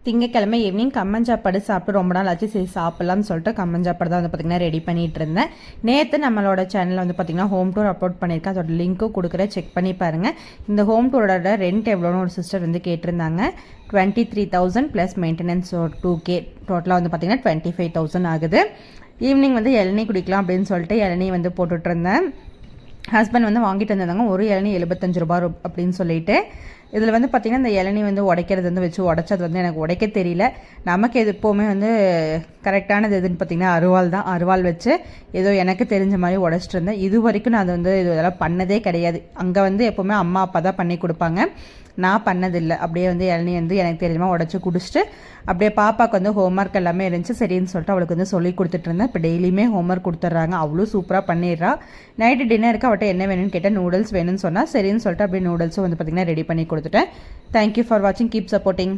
திங்கக்கிழமை ஈவினிங் கம்மன் சாப்பாடு சாப்பிட்டு ரொம்ப நாள் ஆச்சு, சரி சாப்பிட்லாம்னு சொல்லிட்டு கம்மன் சாப்பாடு தான் வந்து பார்த்திங்கன்னா ரெடி பண்ணிகிட்டு இருந்தேன். நேற்று நம்மளோட சேனலில் வந்து பார்த்திங்கன்னா ஹோம் டூர் அப்லோட் பண்ணியிருக்கேன். அதோட லிங்க்கும் கொடுக்குறேன், செக் பண்ணி பாருங்கள். இந்த ஹோம் டூரோட ரெண்ட் எவ்வளோன்னு ஒரு சிஸ்டர் வந்து கேட்டிருந்தாங்க. 23,000 ப்ளஸ் மெயின்டெனன்ஸ் 2K, டோட்டலாக வந்து பார்த்திங்கன்னா 25,000 ஆகுது. ஈவினிங் வந்து இளநீ குடிக்கலாம் அப்படின்னு சொல்லிட்டு இளநீ வந்து போட்டுட்ருந்தேன். ஹஸ்பண்ட் வந்து வாங்கிட்டு வந்திருந்தாங்க. ஒரு இளநீ 75 ரூபா அப்படின்னு சொல்லிட்டு. இதில் வந்து பார்த்திங்கன்னா இந்த இளநீ வந்து உடைக்கிறது வந்து வச்சு உடைச்சது வந்து எனக்கு உடைக்க தெரியல. நமக்கு எது எப்போவுமே வந்து கரெக்டானது எதுன்னு பார்த்திங்கன்னா அருவாள் தான். அருவாள் வச்சு ஏதோ எனக்கு தெரிஞ்ச மாதிரி உடச்சிட்டு இருந்தேன். இது வரைக்கும் நான் அது வந்து இதெல்லாம் பண்ணதே கிடையாது. அங்கே வந்து எப்போவுமே அம்மா அப்பா தான் பண்ணி கொடுப்பாங்க, நான் பண்ணதில்லை. அப்படியே வந்து இளநீ வந்து எனக்கு தெரியுமா உடச்சி குடிச்சிட்டு அப்படியே பாப்பாவுக்கு வந்து ஹோம்ஒர்க் எல்லாமே இருந்துச்சு, சரின்னு சொல்லிட்டு அவளுக்கு வந்து சொல்லி கொடுத்துட்டு இருந்தேன். இப்போ டெய்லியுமே ஹோம்ஒர்க் கொடுத்துட்றாங்க, அவ்வளோ சூப்பராக பண்ணிடுறா. நைட்டு டின்னருக்கு அவட்ட என்ன வேணும்னு கேட்டால் நூடுல்ஸ் வேணும்னு சொன்னால் சரின்னு சொல்லிட்டு அப்படியே நூடுல்ஸும் வந்து பார்த்திங்கன்னா ரெடி பண்ணி கொடுத்துட்டேன். தேங்க்யூ ஃபார் வாட்சிங், கீப் சப்போர்ட்டிங்.